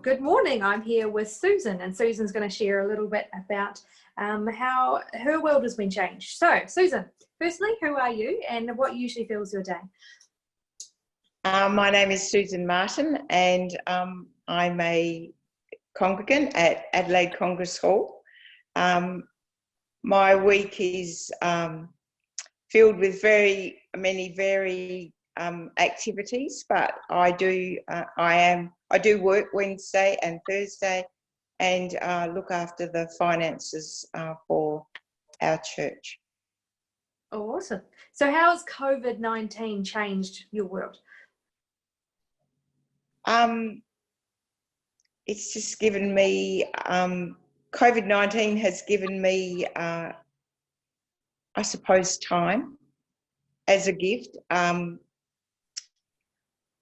good morning. I'm here with Susan, and Susan's going to share a little bit about how her world has been changed. So, Susan, firstly, who are you and what usually fills your day? My name is Susan Martin, and I'm a congregant at Adelaide Congress Hall. My week is filled with very many varied activities, but I do work Wednesday and Thursday, and look after the finances for our church. Oh, awesome. So how has COVID-19 changed your world? It's just given me, COVID-19 has given me, I suppose, time as a gift.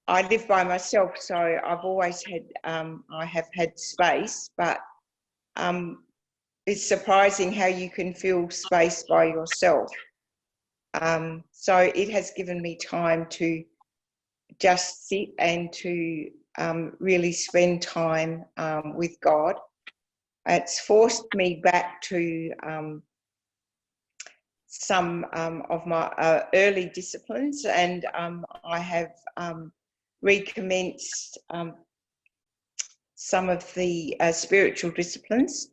I live by myself, so I've always had, I have had space, but it's surprising how you can fill space by yourself. So it has given me time to just sit and to really spend time with God. It's forced me back to some of my early disciplines, and I have recommenced some of the spiritual disciplines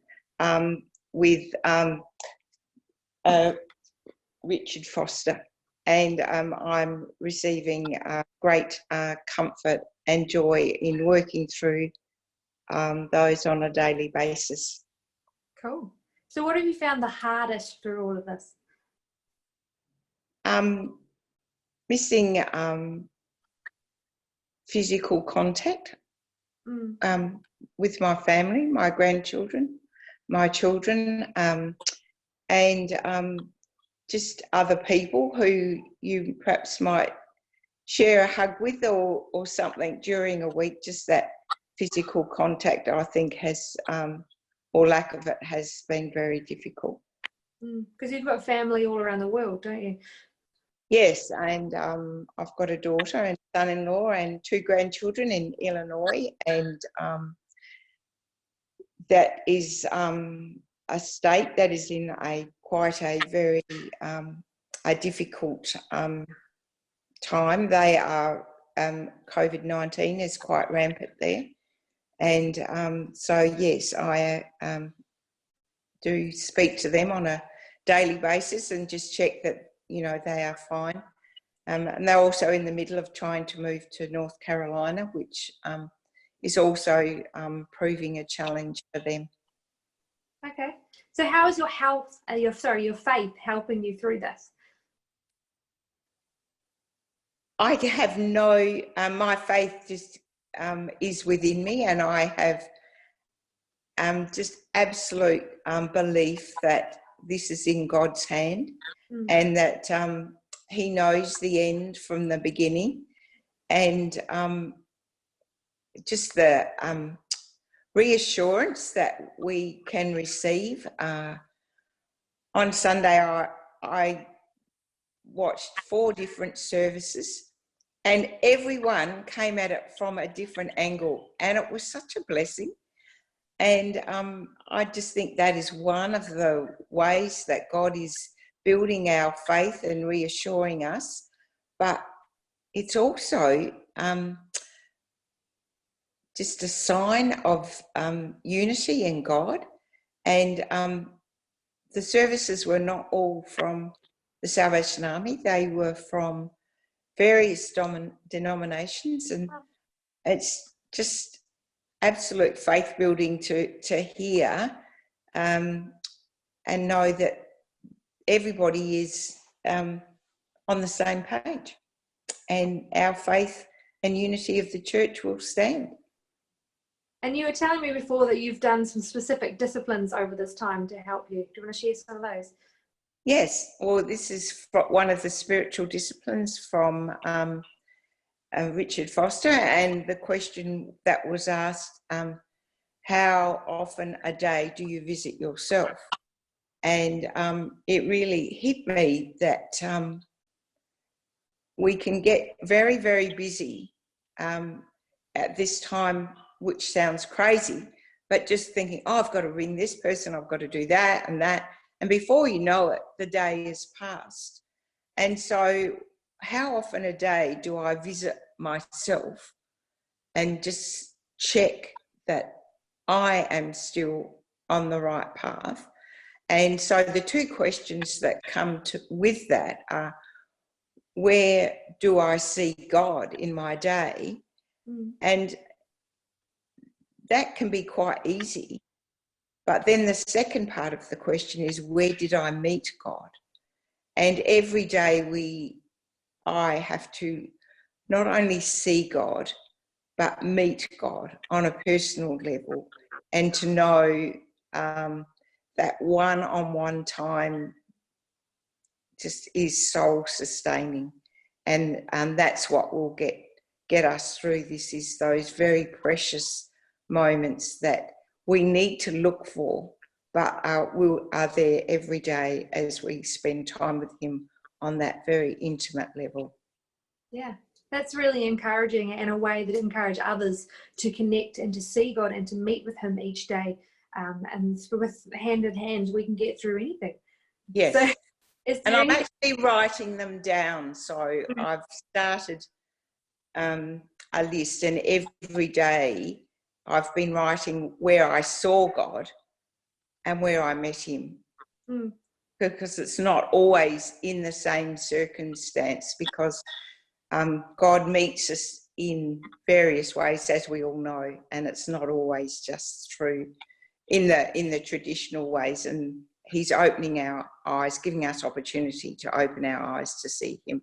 with Richard Foster, and I'm receiving great comfort and joy in working through those on a daily basis. Cool. So what have you found the hardest through all of this? Missing physical contact with my family, my grandchildren, my children, and just other people who you perhaps might share a hug with or something during a week. Just that physical contact, I think, has, or lack of it, has been very difficult. Because you've got family all around the world, don't you? Yes, and I've got a daughter and son-in-law and 2 grandchildren in Illinois, and that is a state that is in quite a very a difficult time. They are COVID-19 is quite rampant there, and so yes, I do speak to them on a daily basis and just check that they are fine. And they're also in the middle of trying to move to North Carolina, which is also proving a challenge for them. Okay. So how is your health, your faith helping you through this? I have no, my faith just is within me, and I have just absolute belief that this is in God's hand, and that He knows the end from the beginning, and just the reassurance that we can receive. On Sunday, I watched 4 different services, and everyone came at it from a different angle, and it was such a blessing. And I just think that is one of the ways that God is building our faith and reassuring us, but it's also just a sign of unity in God. And the services were not all from the Salvation Army, they were from various denominations, and it's just absolute faith building to hear and know that everybody is on the same page, and our faith and unity of the church will stand. And you were telling me before that you've done some specific disciplines over this time to help you. Do you want to share some of those? Yes, well, this is one of the spiritual disciplines from Richard Foster, and the question that was asked, how often a day do you visit yourself? And it really hit me that we can get very, very busy at this time which sounds crazy, but just thinking, oh, I've got to ring this person, I've got to do that and that. And before you know it, the day is passed. And so how often a day do I visit myself and just check that I am still on the right path? And so the two questions that come with that are, where do I see God in my day? And that can be quite easy. But then the second part of the question is, where did I meet God? And every day I have to not only see God, but meet God on a personal level, and to know that one-on-one time just is soul sustaining. And that's what will get us through this, is those very precious moments that we need to look for, but are there every day as we spend time with him on that very intimate level. Yeah, that's really encouraging, and a way that encourage others to connect and to see God and to meet with him each day. And with hand in hand, we can get through anything. Yes. So, and I'm actually writing them down. So I've started a list, and every day I've been writing where I saw God and where I met him. Because it's not always in the same circumstance, because God meets us in various ways, as we all know, and it's not always just through in the traditional ways. And he's opening our eyes, giving us opportunity to open our eyes to see him.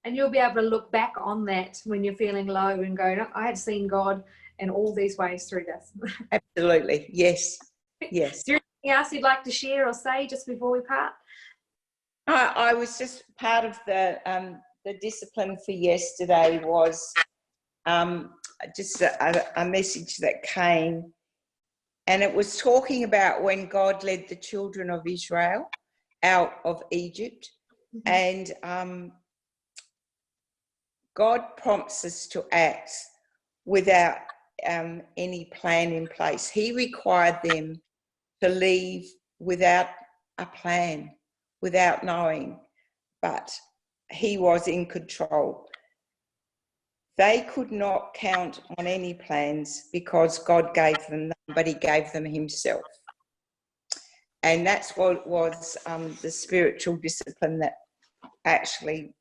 And you'll be able to look back on that when you're feeling low and go, no, I have seen God in all these ways through this. Absolutely. Yes. Yes. Is there anything else you'd like to share or say just before we part? I was just part of the discipline for yesterday was just a message that came, and it was talking about when God led the children of Israel out of Egypt. And God prompts us to act without any plan in place. He required them to leave without a plan, without knowing, but he was in control. They could not count on any plans because God gave them them, but he gave them himself. And that's what was the spiritual discipline that actually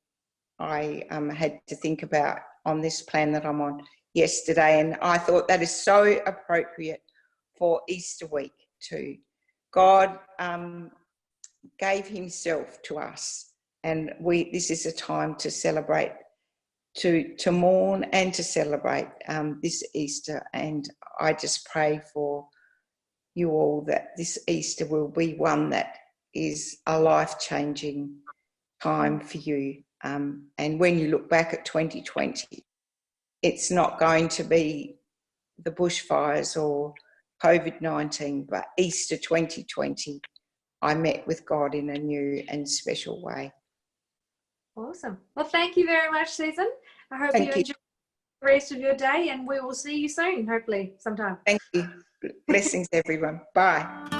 I had to think about on this plan that I'm on yesterday. And I thought that is so appropriate for Easter week too. God gave himself to us, and this is a time to celebrate, to mourn and to celebrate this Easter. And I just pray for you all that this Easter will be one that is a life-changing time for you. And when you look back at 2020, it's not going to be the bushfires or COVID-19, but Easter 2020, I met with God in a new and special way. Awesome. Well, thank you very much, Susan. I hope you enjoy the rest of your day, and we will see you soon, hopefully sometime. Thank you. Blessings, everyone. Bye.